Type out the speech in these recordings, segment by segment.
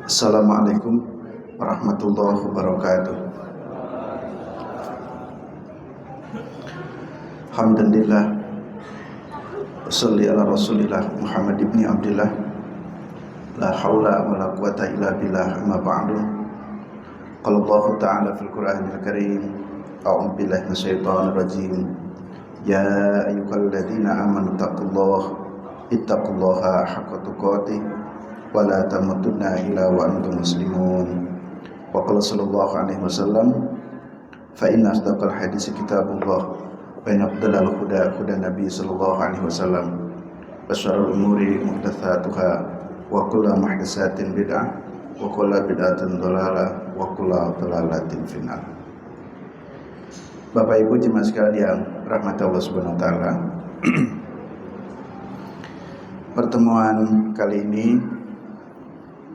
Assalamualaikum warahmatullahi wabarakatuh. Alhamdulillah, wassalli ala rasulillah Muhammad ibn Abdillah, la hawla wa la quwata illa billah, amma ba'du. Qala Allah ta'ala fil Qur'anil Karim, a'udzu billahi minasyaitonir rajim. Ya ayyuhalladzina amanu ittaqullaha haqqa tuqatih wa la tamutunna illa wa antum muslimun. Wa qala sallallahu alaihi wasallam, fa inna asdaqal hadits kitabullah wa inna afdalal huda nabi sallallahu alaihi wasallam wa syarrul umuri muhdatsatuha wa kullu muhdatsatin bid'ah wa kullu bid'atin dhalalah wa kullu dhalalatin finnar. Bapak Ibu jemaah sekalian, rahmat Allah Subhanahu wa taala. Pertemuan kali ini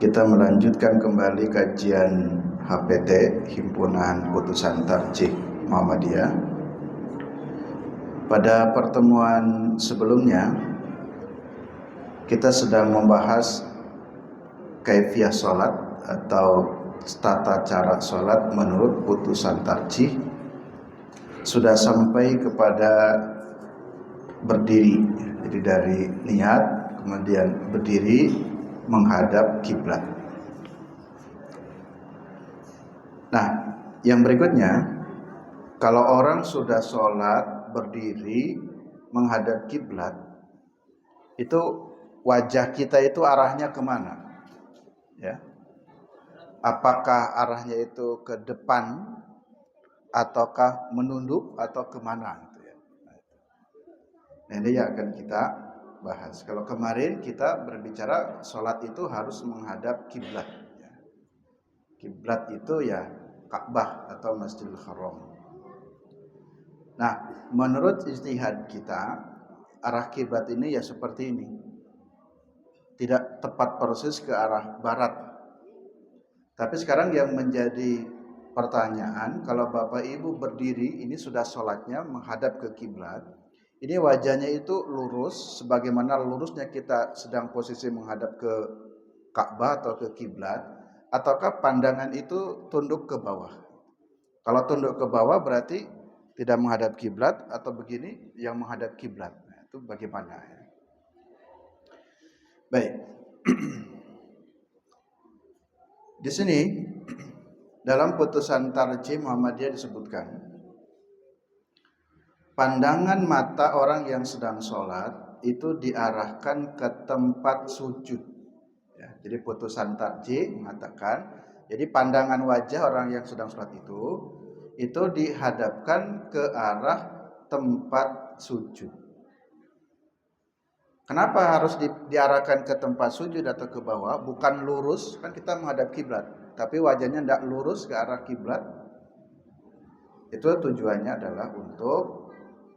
kita melanjutkan kembali kajian HPT, Himpunan Putusan Tarjih Muhammadiyah. Pada pertemuan sebelumnya kita sedang membahas kaifiyah sholat atau tata cara sholat menurut putusan tarjih. Sudah sampai kepada berdiri, jadi dari niat kemudian berdiri menghadap kiblat. Nah, yang berikutnya, kalau orang sudah sholat berdiri menghadap kiblat, itu wajah kita itu arahnya kemana? Ya, apakah arahnya itu ke depan, ataukah menunduk, atau kemana? Nah, ini yang akan kita bahas. Kalau kemarin kita berbicara sholat itu harus menghadap kiblat. Kiblat itu ya Ka'bah atau Masjidil Haram. Nah, menurut ijtihad kita, arah kiblat ini ya seperti ini. Tidak tepat persis ke arah barat. Tapi sekarang yang menjadi pertanyaan, kalau Bapak Ibu berdiri, ini sudah sholatnya menghadap ke kiblat. Ini wajahnya itu lurus, sebagaimana lurusnya kita sedang posisi menghadap ke Ka'bah atau ke kiblat, ataukah pandangan itu tunduk ke bawah? Kalau tunduk ke bawah berarti tidak menghadap kiblat, atau begini yang menghadap kiblat. Nah, itu bagaimana? Baik. Di sini dalam putusan tarjih Muhammadiyah disebutkan, pandangan mata orang yang sedang sholat itu diarahkan ke tempat sujud. Ya, jadi putusan tarjih mengatakan, jadi pandangan wajah orang yang sedang sholat itu dihadapkan ke arah tempat sujud. Kenapa harus diarahkan ke tempat sujud atau ke bawah? Bukan lurus, kan kita menghadap kiblat, tapi wajahnya tidak lurus ke arah kiblat. Itu tujuannya adalah untuk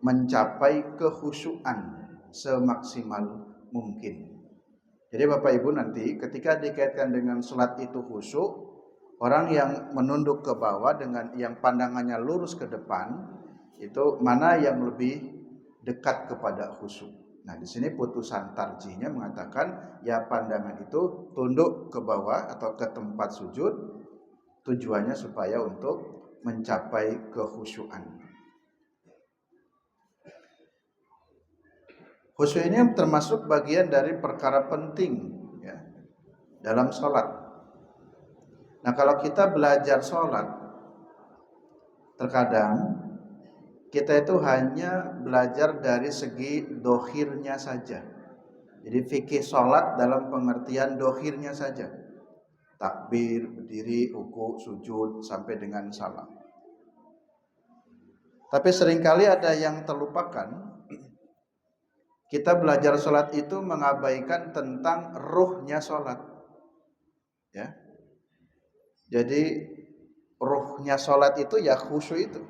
mencapai kehusyuan semaksimal mungkin. Jadi Bapak Ibu nanti ketika dikaitkan dengan sholat itu khusyuk, orang yang menunduk ke bawah dengan yang pandangannya lurus ke depan, itu mana yang lebih dekat kepada khusyuk. Nah, di sini putusan tarjihnya mengatakan ya pandangan itu tunduk ke bawah atau ke tempat sujud, tujuannya supaya untuk mencapai kehusyuan. Khusyuk ini termasuk bagian dari perkara penting ya, dalam sholat. Nah, kalau kita belajar sholat, terkadang kita itu hanya belajar dari segi dohirnya saja. Jadi fikih sholat dalam pengertian dohirnya saja. Takbir, berdiri, ruku, sujud, sampai dengan salam. Tapi seringkali ada yang terlupakan. Kita belajar sholat itu mengabaikan tentang ruhnya sholat. Ya. Jadi ruhnya sholat itu ya khusyuk itu.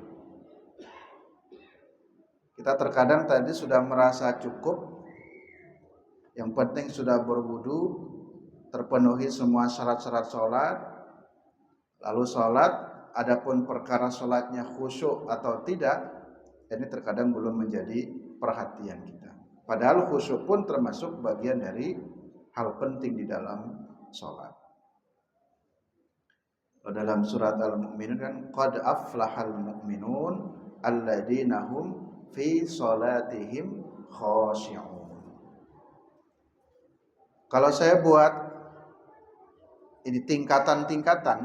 Kita terkadang tadi sudah merasa cukup, yang penting sudah berwudu, terpenuhi semua syarat-syarat sholat, lalu sholat, adapun perkara sholatnya khusyuk atau tidak, ini terkadang belum menjadi perhatian kita. Padahal khusyuk pun termasuk bagian dari hal penting di dalam sholat. Dalam surat Al-Mu'minun kan qad aflahal mu'minun alladzina hum fi shalatihim khashi'un. Kalau saya buat ini tingkatan-tingkatan,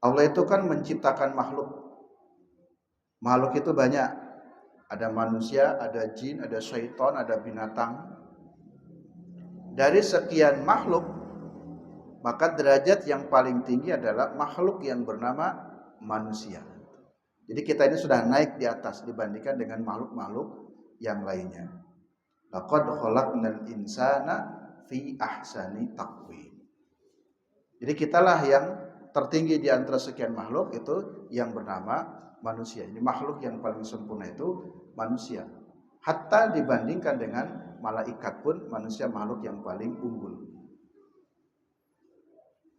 Allah itu kan menciptakan makhluk. Makhluk itu banyak. Ada manusia, ada jin, ada syaitan, ada binatang. Dari sekian makhluk, maka derajat yang paling tinggi adalah makhluk yang bernama manusia. Jadi kita ini sudah naik di atas dibandingkan dengan makhluk-makhluk yang lainnya. Laqad khalaqnal insana fi ahsani taqwim. Jadi kitalah yang tertinggi di antara sekian makhluk itu yang bernama manusia. Ini makhluk yang paling sempurna itu manusia. Hatta dibandingkan dengan malaikat pun manusia makhluk yang paling unggul.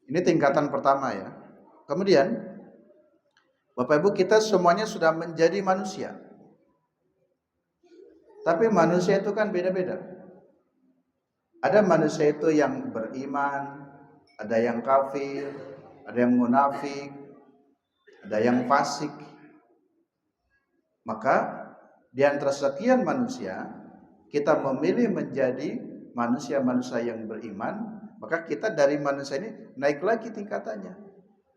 Ini tingkatan pertama ya. Kemudian Bapak Ibu, kita semuanya sudah menjadi manusia. Tapi manusia itu kan beda-beda. Ada manusia itu yang beriman, ada yang kafir, ada yang munafik, ada yang fasik. Maka di antara sekian manusia, kita memilih menjadi manusia-manusia yang beriman, maka kita dari manusia ini naik lagi tingkatannya.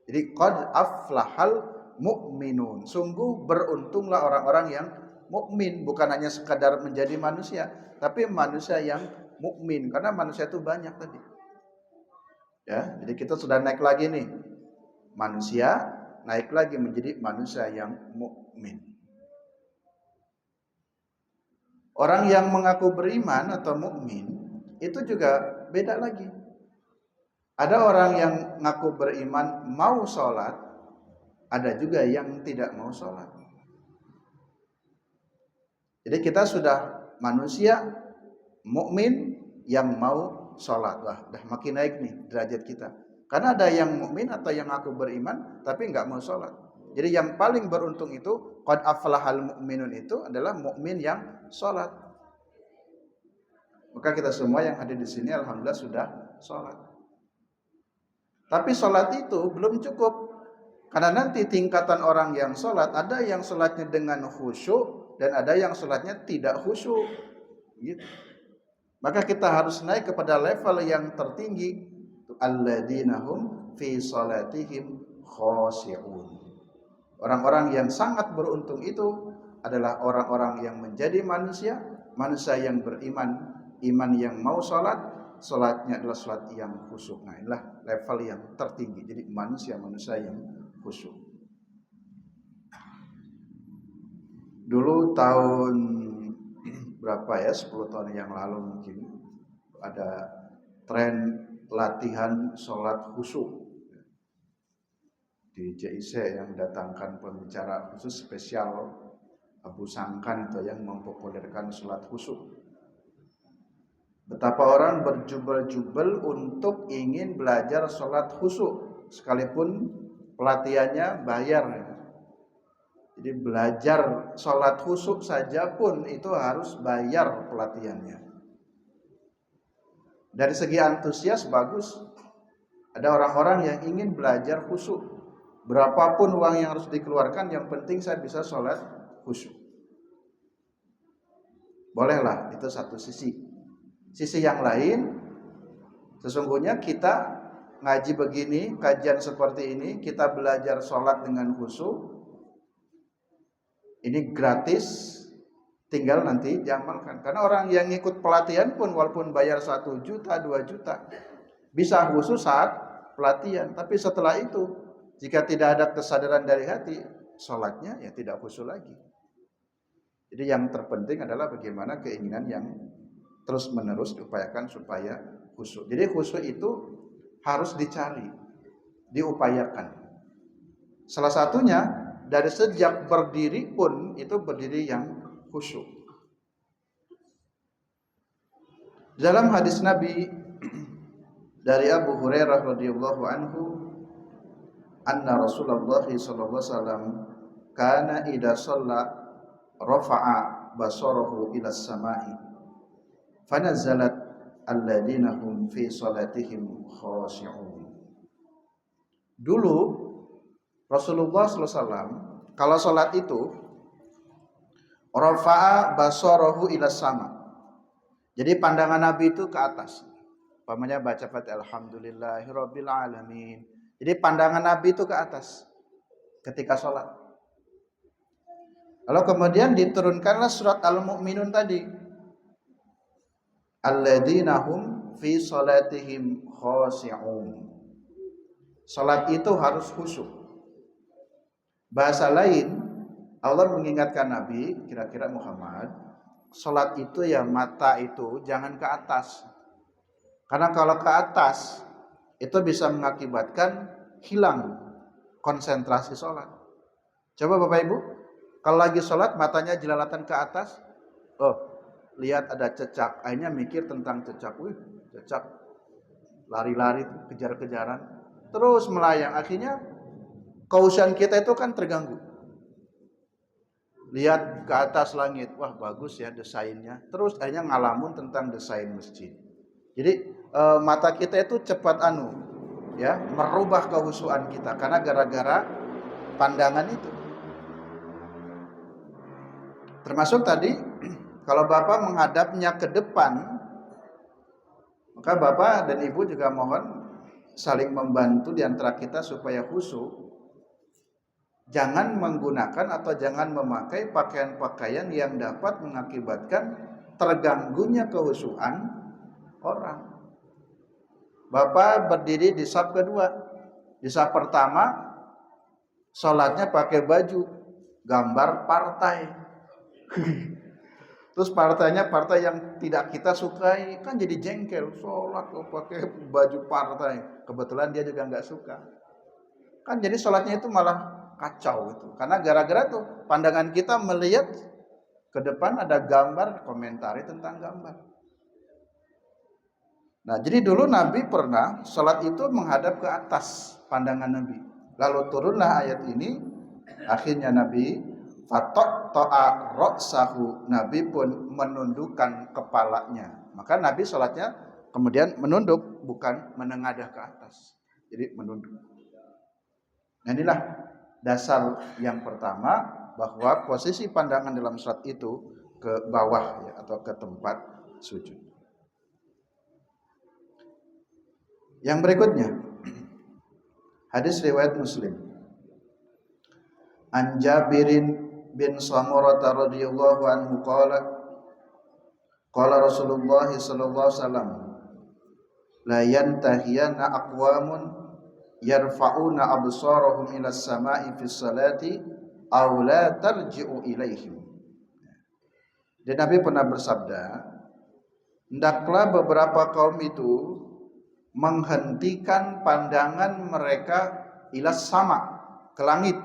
Jadi qad aflahal mu'minun. Sungguh beruntunglah orang-orang yang mukmin, bukan hanya sekadar menjadi manusia, tapi manusia yang mukmin, karena manusia itu banyak tadi. Ya, jadi kita sudah naik lagi nih. Manusia naik lagi menjadi manusia yang mukmin. Orang yang mengaku beriman atau mukmin itu juga beda lagi. Ada orang yang mengaku beriman mau sholat, ada juga yang tidak mau sholat. Jadi kita sudah manusia mukmin yang mau sholat. Wah, udah makin naik nih derajat kita. Karena ada yang mukmin atau yang mengaku beriman tapi nggak mau sholat. Jadi yang paling beruntung itu qad aflahal mu'minun itu adalah mukmin yang sholat. Maka kita semua yang hadir di sini alhamdulillah sudah sholat. Tapi sholat itu belum cukup, karena nanti tingkatan orang yang sholat ada yang sholatnya dengan khusyuk dan ada yang sholatnya tidak khusyuk. Gitu. Maka kita harus naik kepada level yang tertinggi, alladzina hum fi sholatihim khashi'un. Orang-orang yang sangat beruntung itu adalah orang-orang yang menjadi manusia, manusia yang beriman, iman yang mau sholat, sholatnya adalah sholat yang khusyuk. Nah, inilah level yang tertinggi. Jadi manusia-manusia yang khusyuk. Dulu tahun berapa ya, 10 tahun yang lalu mungkin ada tren latihan sholat khusyuk di JIC yang mendatangkan pembicara khusus spesial Abu Sangkan itu yang mempopulerkan sholat khusyuk. Betapa orang berjubel-jubel untuk ingin belajar sholat khusyuk, sekalipun pelatihannya bayar. Jadi belajar sholat khusyuk saja pun itu harus bayar pelatihannya. Dari segi antusias bagus. Ada orang-orang yang ingin belajar khusyuk. Berapapun uang yang harus dikeluarkan, yang penting saya bisa sholat khusyuk. Bolehlah, itu satu sisi. Sisi yang lain, sesungguhnya kita ngaji begini, kajian seperti ini, kita belajar sholat dengan khusyuk. Ini gratis, tinggal nanti diamalkan. Karena orang yang ikut pelatihan pun walaupun bayar 1 juta, 2 juta, bisa khusyuk saat pelatihan. Tapi setelah itu, jika tidak ada kesadaran dari hati, sholatnya ya tidak khusyuk lagi. Jadi yang terpenting adalah bagaimana keinginan yang terus-menerus diupayakan supaya khusyuk. Jadi khusyuk itu harus dicari, diupayakan. Salah satunya dari sejak berdiri pun itu berdiri yang khusyuk. Dalam hadis Nabi dari Abu Hurairah radhiyallahu anhu, anna Rasulullah sallallahu alaihi wasallam kana idza shalla rafa'a basarahu ila as-sama'i fanazalat alladziina hum fi salatihim khashi'un. Dulu Rasulullah SAW kalau sholat itu rafa'a basarahu ila sama. Jadi pandangan Nabi itu ke atas. Umpamanya baca Fatihah alhamdulillahirabbil alamin. Jadi pandangan Nabi itu ke atas ketika sholat. Lalu kemudian diturunkanlah surat Al-Mu'minun tadi. Alladzina hum fi sholatihim khashi'un. Sholat itu harus khusyuk. Bahasa lain, Allah mengingatkan Nabi, kira-kira Muhammad, sholat itu ya mata itu jangan ke atas. Karena kalau ke atas, itu bisa mengakibatkan hilang konsentrasi sholat. Coba Bapak Ibu, kalau lagi sholat matanya jelalatan ke atas, oh lihat ada cecak, akhirnya mikir tentang cecak, cecak, lari-lari, kejar-kejaran, terus melayang, akhirnya keusian kita itu kan terganggu. Lihat ke atas langit, wah bagus ya desainnya, terus akhirnya ngalamun tentang desain masjid. Jadi mata kita itu cepat ya merubah kehusuan kita karena gara-gara pandangan itu. Termasuk tadi kalau Bapak menghadapnya ke depan, maka Bapak dan Ibu juga mohon saling membantu di antara kita supaya khusyuk. Jangan menggunakan atau jangan memakai pakaian-pakaian yang dapat mengakibatkan terganggunya kehusuan orang. Bapak berdiri di saf kedua. Di saf pertama sholatnya pakai baju gambar partai. Terus partainya partai yang tidak kita sukai, kan jadi jengkel. Sholat kok pakai baju partai. Kebetulan dia juga nggak suka. Kan jadi sholatnya itu malah kacau itu. Karena gara-gara tuh pandangan kita melihat ke depan ada gambar, komentari tentang gambar. Nah, jadi dulu Nabi pernah sholat itu menghadap ke atas pandangan Nabi. Lalu turunlah ayat ini, akhirnya Nabi fatok to'a roksahu, Nabi pun menundukkan kepalanya. Maka Nabi sholatnya kemudian menunduk, bukan menengadah ke atas. Jadi menunduk. Nah, inilah dasar yang pertama, bahwa posisi pandangan dalam sholat itu ke bawah ya, atau ke tempat sujud. Yang berikutnya, hadis riwayat Muslim. An Jabirin bin Samurah radhiyallahu anhu qala Rasulullah sallallahu alaihi wasallam, la yantahiyanna aqwamun yarfa'una absarahum ila as-sama'i fi salati aw la tarji'u ilaihim. Dan Nabi pernah bersabda, hendaklah beberapa kaum itu menghentikan pandangan mereka ilas sama, ke langit,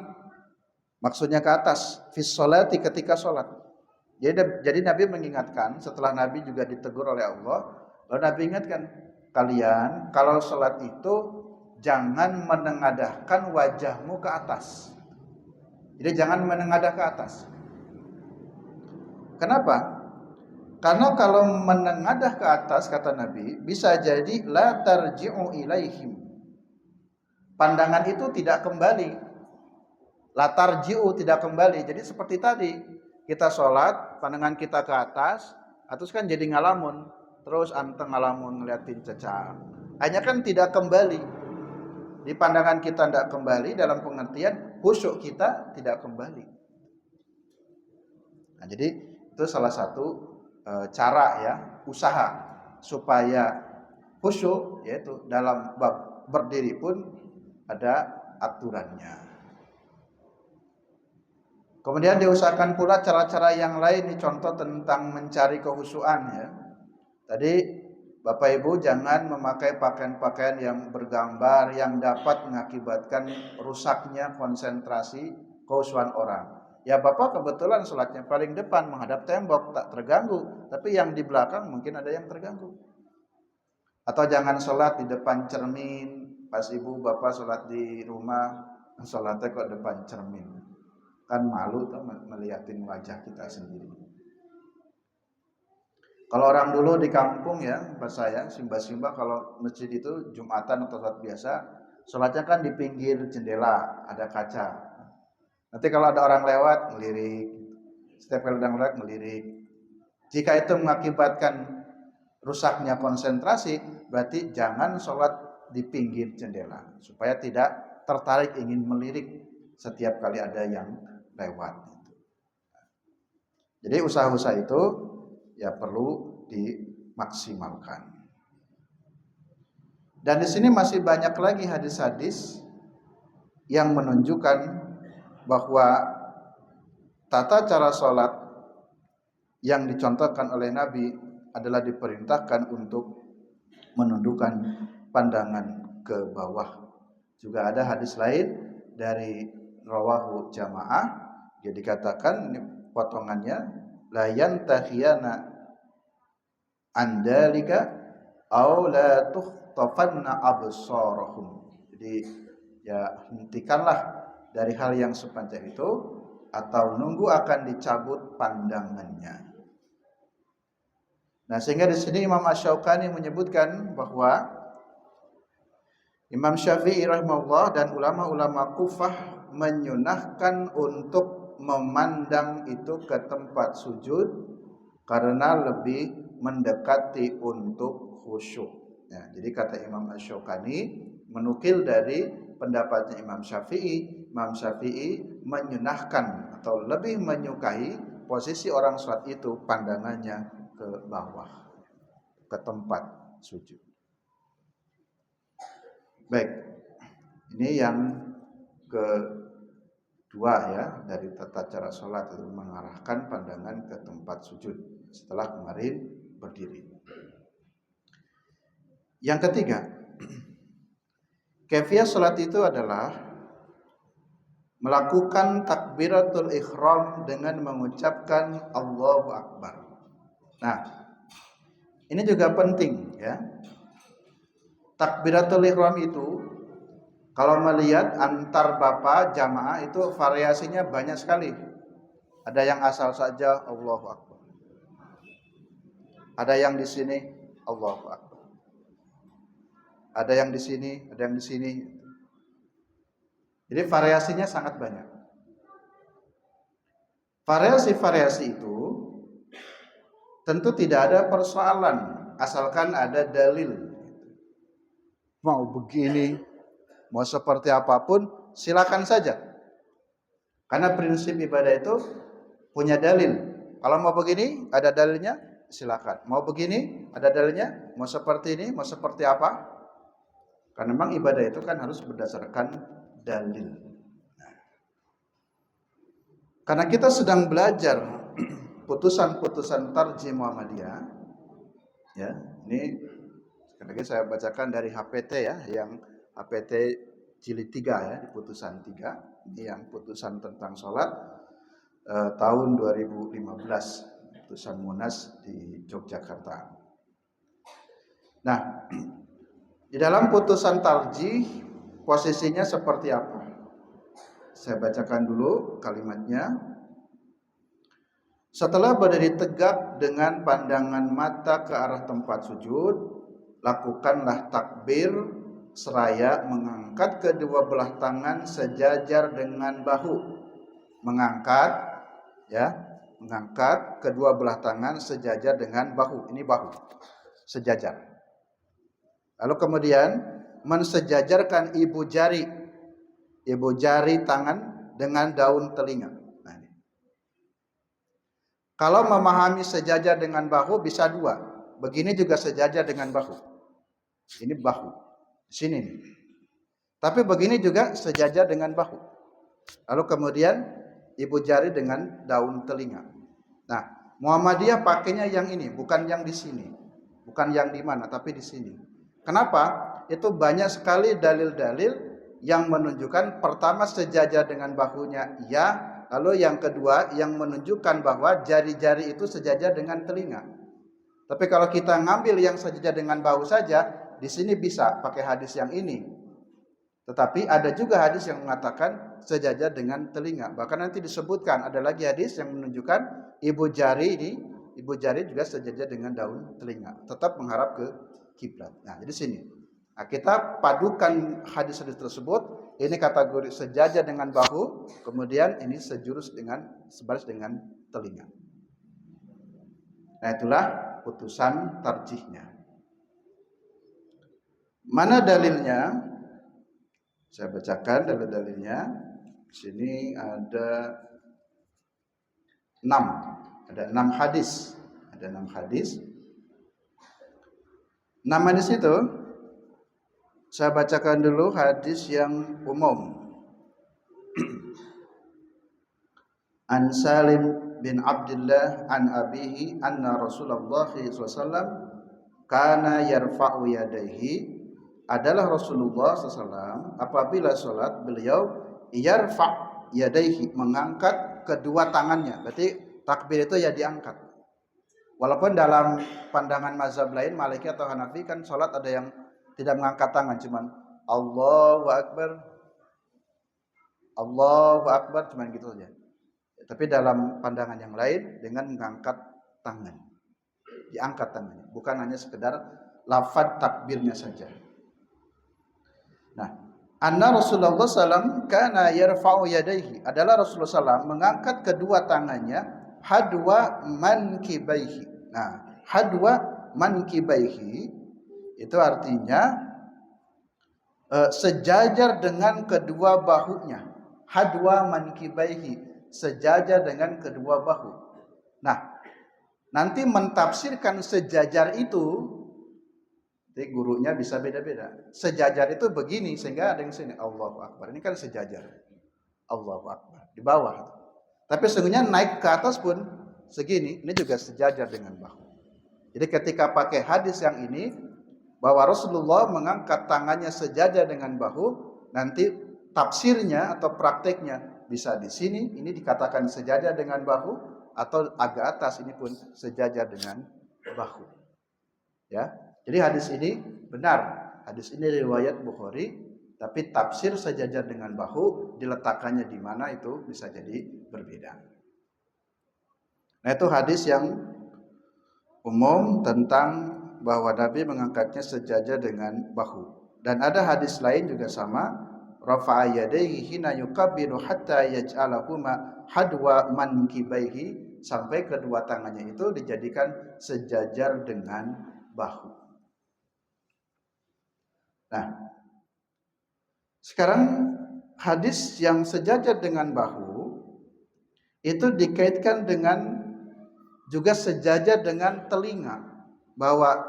maksudnya ke atas, fis sholati, ketika sholat. Jadi Nabi mengingatkan, setelah Nabi juga ditegur oleh Allah, lalu Nabi ingatkan, kalian kalau sholat itu jangan menengadahkan wajahmu ke atas. Jadi jangan menengadah ke atas. Kenapa? Karena kalau menengadah ke atas, kata Nabi, bisa jadi la tarji'u ilaihim. Pandangan itu tidak kembali. La tarji'u, tidak kembali. Jadi seperti tadi, kita sholat, pandangan kita ke atas, terus kan jadi ngalamun. Terus anteng ngalamun ngeliatin cecak. Hanya kan tidak kembali. Di pandangan kita tidak kembali, dalam pengertian khusyuk kita tidak kembali. Nah, jadi itu salah satu cara ya, usaha supaya khusyuk, yaitu dalam bab berdiri pun ada aturannya. Kemudian diusahakan pula cara-cara yang lain, contoh tentang mencari kehusuan ya. Tadi Bapak Ibu jangan memakai pakaian-pakaian yang bergambar yang dapat mengakibatkan rusaknya konsentrasi kehusuan orang. Ya Bapak kebetulan sholatnya paling depan menghadap tembok, tak terganggu. Tapi yang di belakang mungkin ada yang terganggu. Atau jangan sholat di depan cermin. Pas Ibu Bapak sholat di rumah, sholatnya kok depan cermin. Kan malu tuh melihatin wajah kita sendiri. Kalau orang dulu di kampung ya, pas saya simba-simba kalau masjid itu Jumatan atau sholat biasa, Sholatnya kan di pinggir jendela, ada kaca. Nanti kalau ada orang lewat, ngelirik. Setiap kali ada orang lewat, ngelirik. Jika itu mengakibatkan rusaknya konsentrasi, berarti jangan sholat di pinggir jendela. Supaya tidak tertarik ingin melirik setiap kali ada yang lewat. Jadi usaha-usaha itu ya perlu dimaksimalkan. Dan di sini masih banyak lagi hadis-hadis yang menunjukkan bahwa tata cara sholat yang dicontohkan oleh Nabi adalah diperintahkan untuk menundukkan pandangan ke bawah. Juga ada hadis lain dari rawahu jamaah yang dikatakan, ini potongannya, la yantahiyana andalika aw la tukhtafanna absarahum. Jadi ya hentikanlah dari hal yang sepanjang itu atau nunggu akan dicabut pandangannya. Nah, sehingga di sini Imam Asy-Syaukani menyebutkan bahwa Imam Syafi'i rahimahullah dan ulama-ulama Kufah menyunahkan untuk memandang itu ke tempat sujud karena lebih mendekati untuk khusyuk. Ya, jadi kata Imam Asy-Syaukani menukil dari pendapatnya Imam Syafi'i menyunahkan atau lebih menyukai posisi orang sholat itu pandangannya ke bawah, ke tempat sujud. Baik, ini yang kedua ya dari tata cara sholat, itu mengarahkan pandangan ke tempat sujud setelah kemarin berdiri. Yang ketiga, kaifiyah sholat itu adalah melakukan takbiratul ihram dengan mengucapkan Allahu Akbar. Nah, ini juga penting ya. Takbiratul ihram itu kalau melihat antar bapak jamaah itu variasinya banyak sekali. Ada yang asal saja Allahu Akbar. Ada yang di sini Allahu Akbar. Ada yang di sini, ada yang di sini. Jadi variasinya sangat banyak. Variasi-variasi itu tentu tidak ada persoalan asalkan ada dalil. Mau begini, mau seperti apapun, silakan saja. Karena prinsip ibadah itu punya dalil. Kalau mau begini, ada dalilnya, silakan. Mau begini, ada dalilnya. Mau seperti ini, mau seperti apa? Karena memang ibadah itu kan harus berdasarkan dalil. Karena kita sedang belajar putusan-putusan Tarjih Muhammadiyah, ya, ini sekali lagi saya bacakan dari HPT ya, yang HPT jilid 3 ya, di putusan 3. Ini yang putusan tentang sholat tahun 2015, putusan Munas di Yogyakarta. Nah, di dalam putusan tarjih posisinya seperti apa? Saya bacakan dulu kalimatnya. Setelah berdiri tegak dengan pandangan mata ke arah tempat sujud, lakukanlah takbir seraya mengangkat kedua belah tangan sejajar dengan bahu. Mengangkat kedua belah tangan sejajar dengan bahu. Ini bahu, sejajar. Lalu kemudian mensejajarkan ibu jari tangan dengan daun telinga. Nah, ini. Kalau memahami sejajar dengan bahu bisa dua. Begini juga sejajar dengan bahu. Ini bahu. Di sini nih. Tapi begini juga sejajar dengan bahu. Lalu kemudian ibu jari dengan daun telinga. Nah, Muhammadiyah pakainya yang ini, bukan yang di sini. Bukan yang di mana, tapi di sini. Kenapa? Itu banyak sekali dalil-dalil yang menunjukkan pertama sejajar dengan bahunya ya, lalu yang kedua yang menunjukkan bahwa jari-jari itu sejajar dengan telinga. Tapi kalau kita ngambil yang sejajar dengan bahu saja, di sini bisa pakai hadis yang ini. Tetapi ada juga hadis yang mengatakan sejajar dengan telinga. Bahkan nanti disebutkan ada lagi hadis yang menunjukkan ibu jari juga sejajar dengan daun telinga. Tetap mengharap ke kiblat. Nah, jadi sini. Nah, kita padukan hadis-hadis tersebut, ini kategori sejajar dengan bahu, kemudian ini sebaris dengan telinga. Nah, itulah putusan tarjihnya. Mana dalilnya? Saya bacakan dalil-dalilnya. Di sini ada 6. Ada 6 hadis. Ada 6 hadis. 6 hadis itu saya bacakan dulu hadis yang umum. An Salim bin Abdullah an abihi anna Rasulullah SAW kana yarfa'u yadayhi, adalah Rasulullah SAW apabila sholat beliau yarfa' yadayhi, mengangkat kedua tangannya. Berarti takbir itu ya diangkat. Walaupun dalam pandangan mazhab lain Maliki atau Hanafi kan sholat ada yang tidak mengangkat tangan, cuman Allahu Akbar cuman gitu saja. Tapi dalam pandangan yang lain dengan mengangkat tangan, diangkat tangannya, bukan hanya sekedar lafaz takbirnya saja. Nah, anna Rasulullah SAW kana yarfa'u yadayhi, adalah Rasulullah SAW mengangkat kedua tangannya hadwa mankibaihi. Nah, hadwa mankibaihi itu artinya sejajar dengan kedua bahunya. Hadwa mankibaihi, sejajar dengan kedua bahu. Nah, nanti mentafsirkan sejajar itu, jadi gurunya bisa beda-beda. Sejajar itu begini, sehingga ada yang sini Allahu Akbar. Ini kan sejajar. Allahu Akbar di bawah. Tapi sesungguhnya naik ke atas pun segini, ini juga sejajar dengan bahu. Jadi ketika pakai hadis yang ini bahwa Rasulullah mengangkat tangannya sejajar dengan bahu, nanti tafsirnya atau prakteknya bisa di sini, ini dikatakan sejajar dengan bahu, atau agak atas ini pun sejajar dengan bahu. Ya. Jadi hadis ini benar. Hadis ini riwayat Bukhari, tapi tafsir sejajar dengan bahu diletakkannya di mana itu bisa jadi berbeda. Nah, itu hadis yang umum tentang bahwa Nabi mengangkatnya sejajar dengan bahu. Dan ada hadis lain juga sama, rafa'a yadayhi hina yukabbiru hatta yaj'alahuma hadwa mankibaihi, sampai kedua tangannya itu dijadikan sejajar dengan bahu. Nah, sekarang hadis yang sejajar dengan bahu itu dikaitkan dengan juga sejajar dengan telinga, bahwa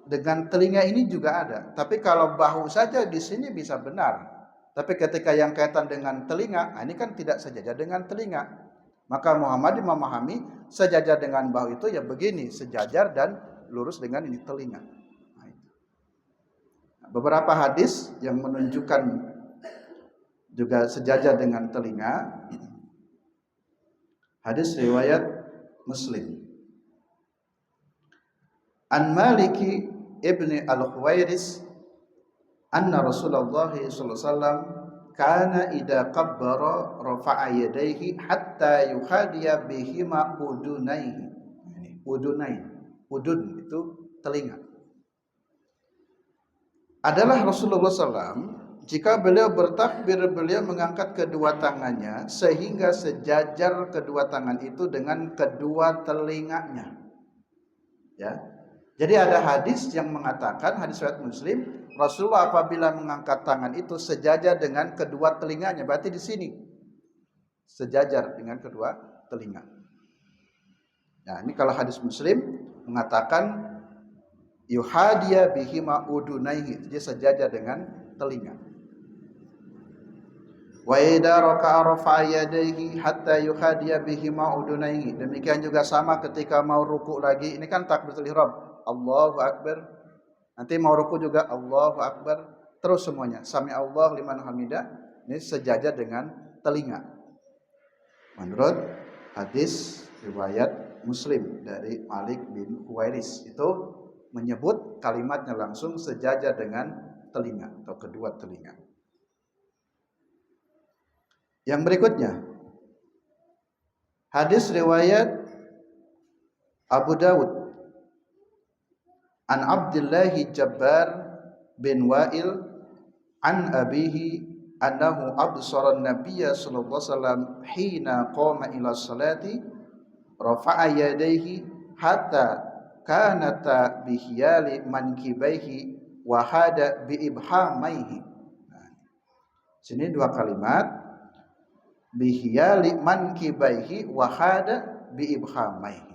dengan telinga ini juga ada. Tapi kalau bahu saja di sini bisa benar. Tapi ketika yang kaitan dengan telinga, ini kan tidak sejajar dengan telinga. Maka Muhammad memahami sejajar dengan bahu itu ya begini, sejajar dan lurus dengan ini telinga. Beberapa hadis yang menunjukkan juga sejajar dengan telinga. Hadis riwayat Muslim. An Maliki ibni al-Khuwairis anna Rasulullah sallallahu alaihi wasallam kana idza qabbara rafa'a yadayhi hatta yukhadiya bihima udunaihi. Udun itu telinga. Adalah Rasulullah SAW jika beliau bertakbir, beliau mengangkat kedua tangannya sehingga sejajar kedua tangan itu dengan kedua telinganya. Ya. Jadi ada hadis yang mengatakan, hadis riwayat Muslim, Rasulullah apabila mengangkat tangan itu sejajar dengan kedua telinganya. Berarti di sini sejajar dengan kedua telinga. Nah, ini kalau hadis Muslim mengatakan yuhadiya bihima udunaihi, dia sejajar dengan telinga. Wa idza raka'a rafa'a yadayhi hatta yuhadiya bihima udunaihi. Demikian juga sama ketika mau ruku lagi, ini kan takbiratul ihram, Allahu Akbar. Nanti mau ruku juga Allahu Akbar. Terus semuanya sami Allah liman hamidah, ini sejajar dengan telinga. Menurut hadis riwayat Muslim dari Malik bin Huwairis, itu menyebut kalimatnya langsung sejajar dengan telinga atau kedua telinga. Yang berikutnya, hadis riwayat Abu Dawud an Abdullah Jabbar bin Wa'il an abihi annahu absara an-nabiyya sallallahu alaihi wasallam hina qama ila salati rafa'a yadayhi hatta kanata bihiyali mankibaihi wa hada bi ibhamaihi. Nah, sini dua kalimat, bihiyali mankibaihi wa hada bi ibhamaihi.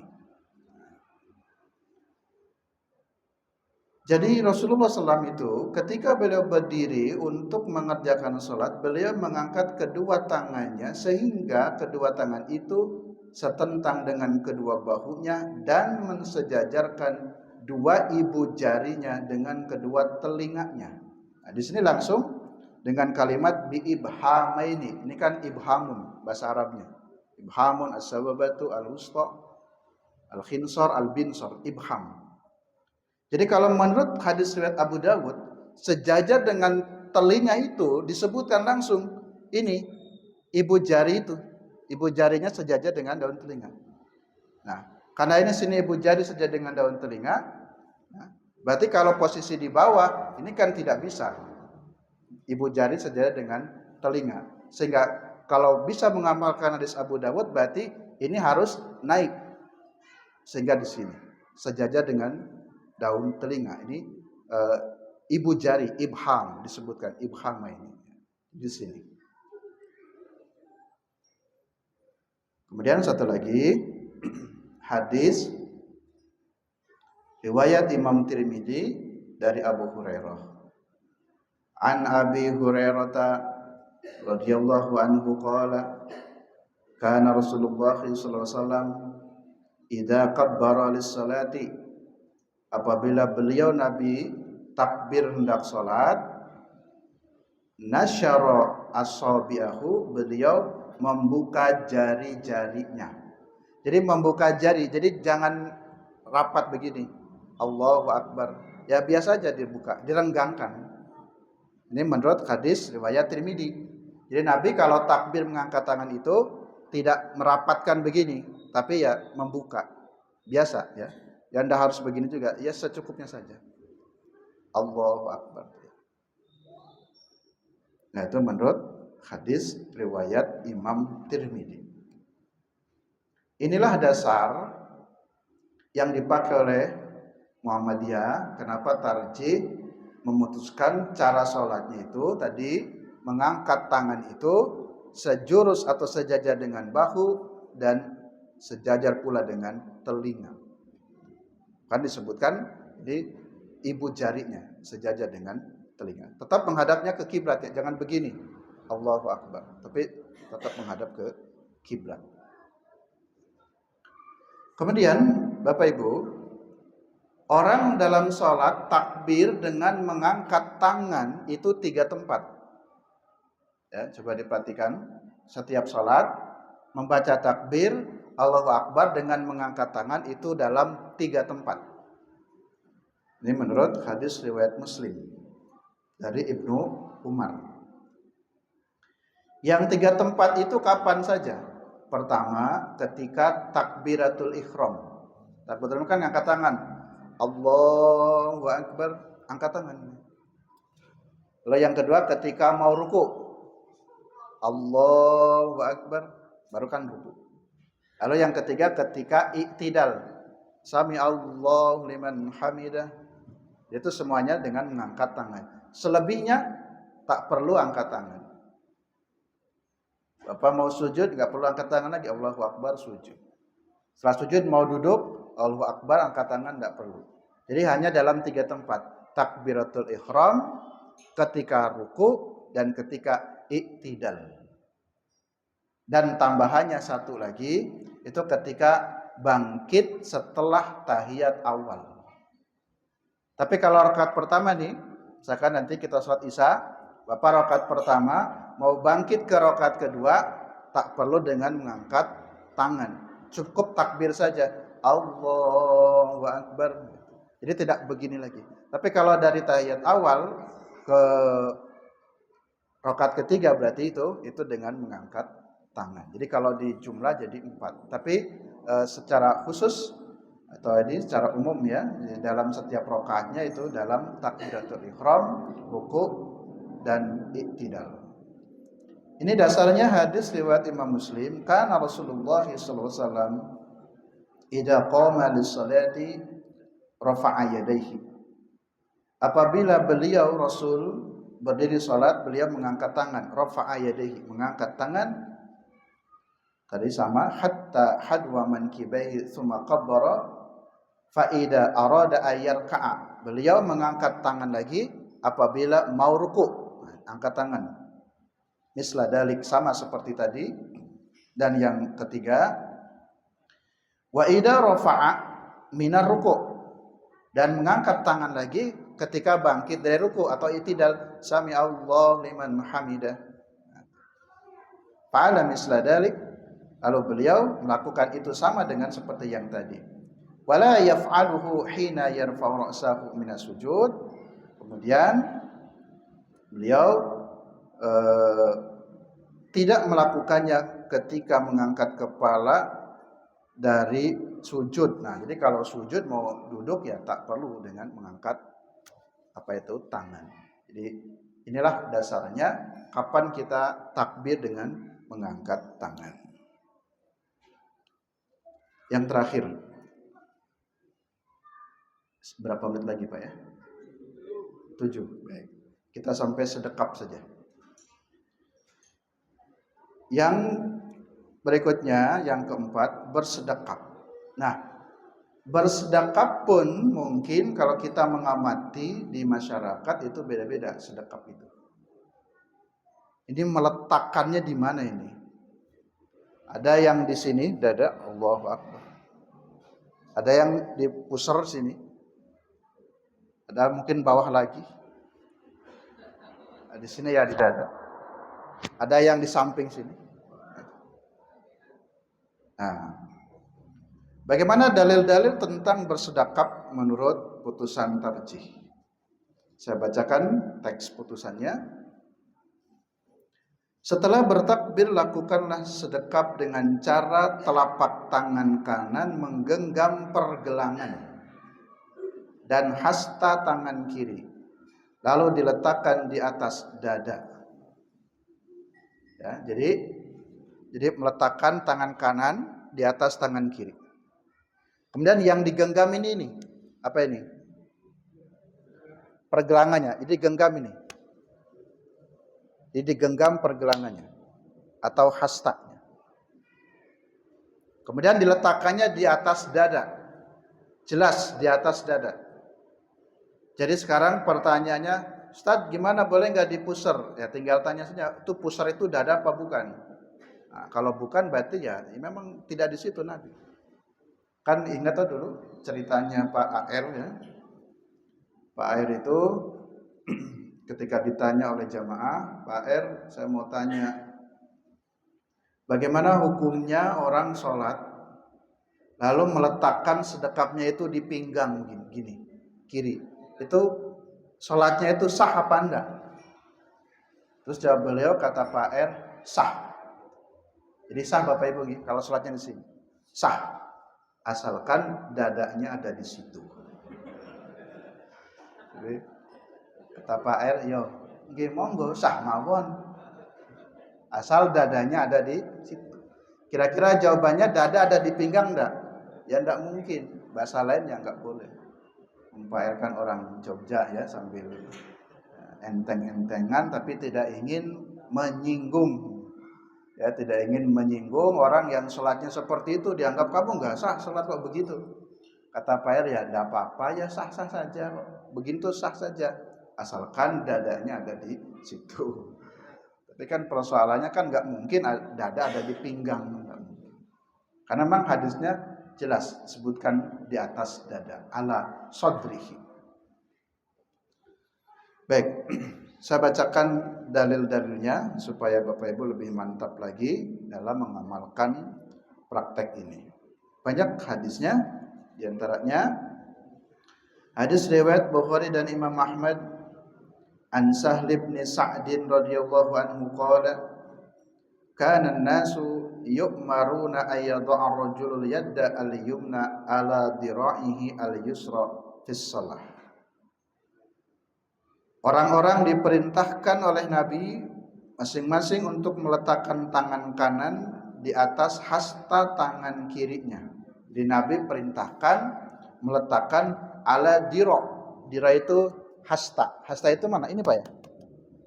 Jadi Rasulullah SAW itu ketika beliau berdiri untuk mengerjakan sholat, beliau mengangkat kedua tangannya sehingga kedua tangan itu setentang dengan kedua bahunya dan mensejajarkan dua ibu jarinya dengan kedua telinganya. Nah, di sini langsung dengan kalimat bi ibhamaini. Ini kan ibhamun bahasa Arabnya. Ibhamun as-sababatu al-wusta al-khinsar al-binsar, ibham. Jadi kalau menurut hadis riwayat Abu Dawud, sejajar dengan telinga itu disebutkan langsung ini ibu jari itu, ibu jarinya sejajar dengan daun telinga. Nah, karena ini sini ibu jari sejajar dengan daun telinga, nah, berarti kalau posisi di bawah ini kan tidak bisa. Ibu jari sejajar dengan telinga. Sehingga kalau bisa mengamalkan hadis Abu Dawud berarti ini harus naik. Sehingga di sini sejajar dengan daun telinga. Ini ibu jari, ibham disebutkan, ibham ini di sini. Kemudian satu lagi hadis riwayat Imam Tirmidzi dari Abu Hurairah. An Abi Hurairah radhiyallahu anhu qala kana Rasulullah sallallahu alaihi wasallam idza kabbara lis-salati, apabila beliau Nabi takbir hendak salat, nasyara asabi'ahu, beliau membuka jari-jarinya. Jadi membuka jari, jadi jangan rapat begini. Allahu Akbar. Ya biasa aja dibuka, direnggangkan. Ini menurut hadis riwayat Tirmidzi. Jadi Nabi kalau takbir mengangkat tangan itu tidak merapatkan begini, tapi ya membuka. Biasa ya. Ya Anda harus begini juga, ya secukupnya saja. Allahu Akbar. Nah itu menurut hadis riwayat Imam Tirmidzi. Inilah dasar yang dipakai oleh Muhammadiyah. Kenapa tarjih memutuskan cara sholatnya itu tadi mengangkat tangan itu sejurus atau sejajar dengan bahu dan sejajar pula dengan telinga. Kan disebutkan di ibu jarinya sejajar dengan telinga. Tetap menghadapnya ke kiblat ya, jangan begini. Allahu Akbar. Tapi tetap menghadap ke kiblat. Kemudian Bapak Ibu, orang dalam sholat takbir dengan mengangkat tangan itu 3 tempat. Ya, coba diperhatikan. Setiap sholat membaca takbir Allahu Akbar dengan mengangkat tangan itu dalam 3 tempat. Ini menurut hadis riwayat Muslim dari Ibnu Umar. Yang 3 tempat itu kapan saja? Pertama, ketika takbiratul ihram. Takbiratul ihram kan angkat tangan. Allahu Akbar, angkat tangan. Lalu yang kedua ketika mau ruku. Allahu Akbar, baru kan ruku. Lalu yang ketiga ketika i'tidal. Sami Allahu liman hamidah. Itu semuanya dengan mengangkat tangan. Selebihnya tak perlu angkat tangan. Bapak mau sujud enggak perlu angkat tangan lagi, Allahu Akbar sujud. Setelah sujud mau duduk, Allahu Akbar angkat tangan enggak perlu. Jadi hanya dalam 3 tempat. Takbiratul ihram, ketika ruku dan ketika i'tidal. Dan tambahannya satu lagi, itu ketika bangkit setelah tahiyat awal. Tapi kalau rakaat pertama nih, misalkan nanti kita sholat isya, Bapak rakaat pertama mau bangkit ke rakaat kedua, tak perlu dengan mengangkat tangan. Cukup takbir saja. Allahu Akbar. Jadi tidak begini lagi. Tapi kalau dari tahiyat awal ke rakaat ketiga berarti itu dengan mengangkat tangan. Jadi kalau di jumlah jadi 4. Tapi secara khusus atau ini secara umum ya, dalam setiap rakaatnya itu dalam takbiratul ihram, ruku dan i'tidal. Ini dasarnya hadis riwayat Imam Muslim, kana Rasulullah sallallahu alaihi wasallam idza qama lis-salati rafa'a yadayhi. Apabila beliau Rasul berdiri salat, beliau mengangkat tangan, rafa'a yadayhi, mengangkat tangan. Tadi sama, hatta hadwa mankibaihi tsumma qabbara fa idza arada ayyarka'a. Beliau mengangkat tangan lagi apabila mau ruku. Angkat tangan. Misla dalik, sama seperti tadi. Dan yang ketiga, wa idza rafa'a minar ruku', dan mengangkat tangan lagi ketika bangkit dari ruku atau i'tidal, sami Allahu liman hamidah. Fa'ala misla dalik, lalu beliau melakukan itu sama dengan seperti yang tadi. Wala yaf'aluhu hina yarfa'u ra'sahu minas sujud. Kemudian beliau tidak melakukannya ketika mengangkat kepala dari sujud. Nah, jadi kalau sujud mau duduk ya tak perlu dengan mengangkat tangan. Jadi inilah dasarnya kapan kita takbir dengan mengangkat tangan. Yang terakhir, berapa menit lagi Pak ya? 7. Baik. Kita sampai sedekap saja. Yang berikutnya, yang keempat, bersedekap. Nah, bersedekap pun mungkin kalau kita mengamati di masyarakat itu beda-beda sedekap itu. Ini meletakkannya di mana ini? Ada yang di sini dada, Allahu Akbar. Ada yang di pusar sini. Ada mungkin bawah lagi. Di sini ya di dada. Ada yang di samping sini. Nah, bagaimana dalil-dalil tentang bersedekap menurut putusan tarjih? Saya bacakan teks putusannya. Setelah bertakbir, lakukanlah sedekap dengan cara telapak tangan kanan menggenggam pergelangan dan hasta tangan kiri, lalu diletakkan di atas dada. Ya, jadi meletakkan tangan kanan di atas tangan kiri. Kemudian yang digenggam ini apa ini? Pergelangannya, jadi genggam ini. Jadi digenggam pergelangannya atau hastanya. Kemudian diletakkannya di atas dada. Jelas di atas dada. Jadi sekarang pertanyaannya, Ustaz, gimana, boleh nggak dipusar? Ya tinggal tanya saja, itu pusar itu dada apa bukan? Nah, kalau bukan berarti ya memang tidak di situ Nabi. Kan ingat dulu ceritanya Pak AR ya. Pak AR itu ketika ditanya oleh jamaah, Pak AR, saya mau tanya, bagaimana hukumnya orang sholat lalu meletakkan sedekapnya itu di pinggang gini, kiri? Itu sholatnya itu sah apa enggak? Terus jawab beliau, kata Pak R, sah. Jadi sah Bapak Ibu nih, kalau sholatnya di sini sah, asalkan dadanya ada di situ. Jadi kata Pak R, yo, nggih monggo sah mawon, asal dadanya ada di situ. Kira-kira jawabannya dada ada di pinggang enggak? Ya enggak mungkin. Bahasa lain ya enggak boleh. Pak R kan orang Jogja ya, sambil enteng-entengan tapi tidak ingin menyinggung. Ya, tidak ingin menyinggung orang yang sholatnya seperti itu, dianggap kamu enggak sah sholat kok begitu. Kata Pak R, ya enggak apa-apa, ya sah-sah saja kok. Begitu sah saja, asalkan dadanya ada di situ. Tapi kan persoalannya kan enggak mungkin dada ada di pinggang. Karena memang hadisnya jelas sebutkan di atas dada, ala sodrihi. Baik, saya bacakan dalil-dalilnya supaya Bapak Ibu lebih mantap lagi dalam mengamalkan praktek ini. Banyak hadisnya, diantaranya hadis riwayat Bukhari dan Imam Ahmad an Sahl bin Sa'd radhiyallahu anhu qala kana an-nasu yu'maruna ayyadha'a ar-rajulul yadda al-yumna ala dira'ihi al-yusra fis shalah. Orang-orang diperintahkan oleh Nabi masing-masing untuk meletakkan tangan kanan di atas hasta tangan kirinya. Jadi Nabi perintahkan meletakkan ala dira. Dira itu hasta. Hasta itu mana? Ini Pak ya.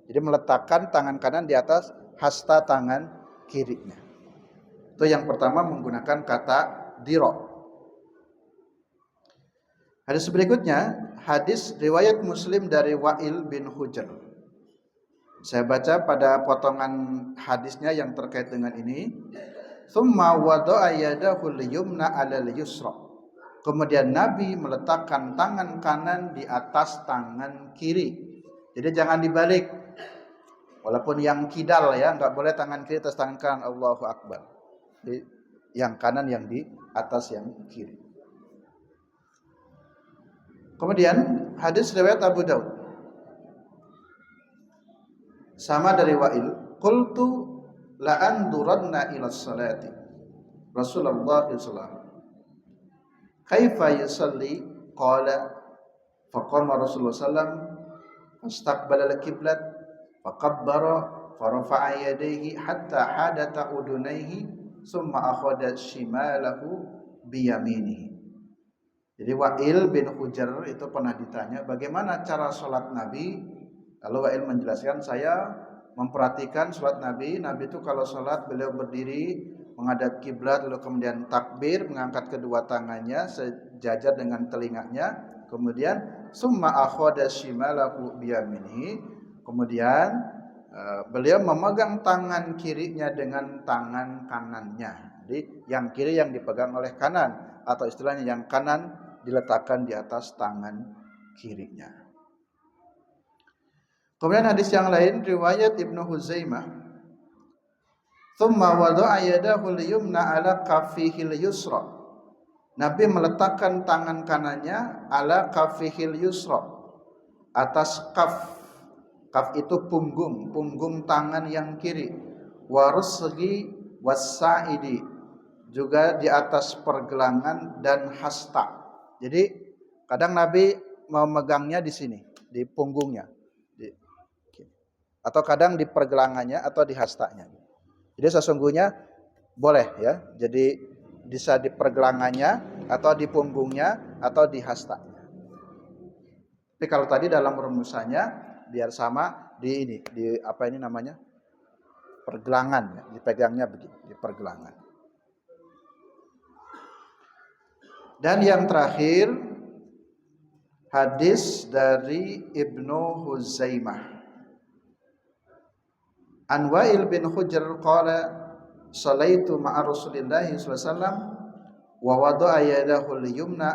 Jadi meletakkan tangan kanan di atas hasta tangan kirinya. Itu yang pertama menggunakan kata dira. Hadis berikutnya, hadis riwayat Muslim dari Wa'il bin Hujr. Saya baca pada potongan hadisnya yang terkait dengan ini. Tsumma wada'a yadahu al-yumna 'alal yusra. Kemudian Nabi meletakkan tangan kanan di atas tangan kiri. Jadi jangan dibalik. Walaupun yang kidal ya, enggak boleh tangan kiri atas tangan kanan. Allahu Akbar. Jadi, yang kanan yang di atas yang kiri. Kemudian hadis riwayat Abu Daud. Sama dari Wa'il, qultu la anduranna ila salati. Rasulullah sallallahu alaihi wasallam. Kaifa yusalli? Qala faqama Rasulullah sallam fastaqbala al-qiblat fakabbara farafa'a yadayhi hatta hadata udunayhi summa akhadha shimalahu biyaminihi. Jadi Wa'il bin Hujr itu pernah ditanya bagaimana cara sholat Nabi. Lalu Wa'il menjelaskan, saya memperhatikan sholat Nabi. Nabi itu kalau sholat beliau berdiri menghadap kiblat, lalu kemudian takbir, mengangkat kedua tangannya sejajar dengan telinganya. Kemudian summa akhadha shimalahu biyaminihi. Kemudian beliau memegang tangan kirinya dengan tangan kanannya. Jadi yang kiri yang dipegang oleh kanan, atau istilahnya yang kanan diletakkan di atas tangan kirinya. Kemudian hadis yang lain riwayat Ibnu Huzaimah, "Tsumma wada'a yadahu al-yumna 'ala kaffihil yusra." Nabi meletakkan tangan kanannya ala kaffihil yusra, atas kaf. Kaf itu punggung tangan yang kiri. Wa rusghi was-sa'idi, juga di atas pergelangan dan hasta. Jadi kadang Nabi memegangnya di sini, di punggungnya, atau kadang di pergelangannya atau di hastanya. Jadi sesungguhnya boleh ya, jadi bisa di pergelangannya atau di punggungnya atau di hastanya. Tapi kalau tadi dalam rumusannya biar sama di ini, di apa ini namanya, pergelangan ya, dipegangnya begitu, di pergelangan. Dan yang terakhir hadis dari Ibnu Huzaimah. An Wa'il bin Hujr qala sallaitu ma'a Rasulillah sallallahu alaihi wasallam wa wada'a yadahu al-yumna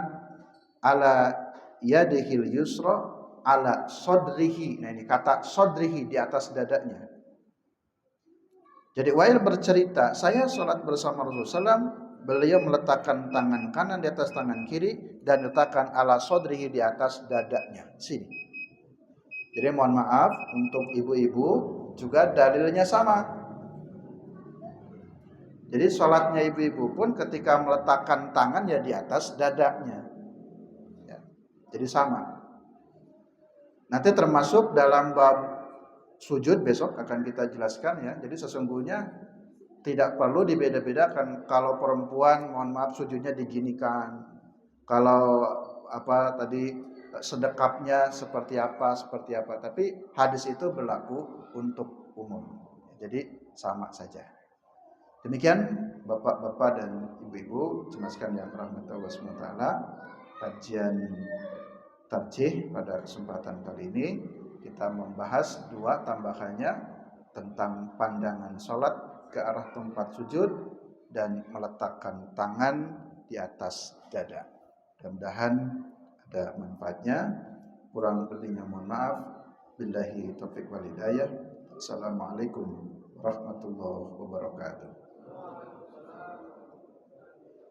ala yadihi al-yusra ala sadrihi. Nah ini kata sadrihi, di atas dadanya. Jadi Wa'il bercerita, saya sholat bersama Rasulullah SAW, beliau meletakkan tangan kanan di atas tangan kiri dan letakkan ala sadrihi, di atas dadanya. Sini. Jadi mohon maaf untuk ibu-ibu juga dalilnya sama. Jadi sholatnya ibu-ibu pun ketika meletakkan tangan ya di atas dadanya. Ya, jadi sama. Nanti termasuk dalam bab sujud besok akan kita jelaskan ya. Jadi sesungguhnya tidak perlu dibeda-bedakan. Kalau perempuan mohon maaf sujudnya diginikan. Kalau apa tadi sedekapnya seperti apa. Tapi hadis itu berlaku untuk umum. Jadi sama saja. Demikian Bapak-bapak dan Ibu-ibu cemaskan yang rahmatullah SWT, kajian tarjih pada kesempatan kali ini kita membahas dua tambahannya tentang pandangan sholat ke arah tempat sujud dan meletakkan tangan di atas dada. Mudah-mudahan ada manfaatnya. Kurang lebihnya mohon maaf. Billahi taufiq wal hidayah. Assalamualaikum warahmatullahi wabarakatuh.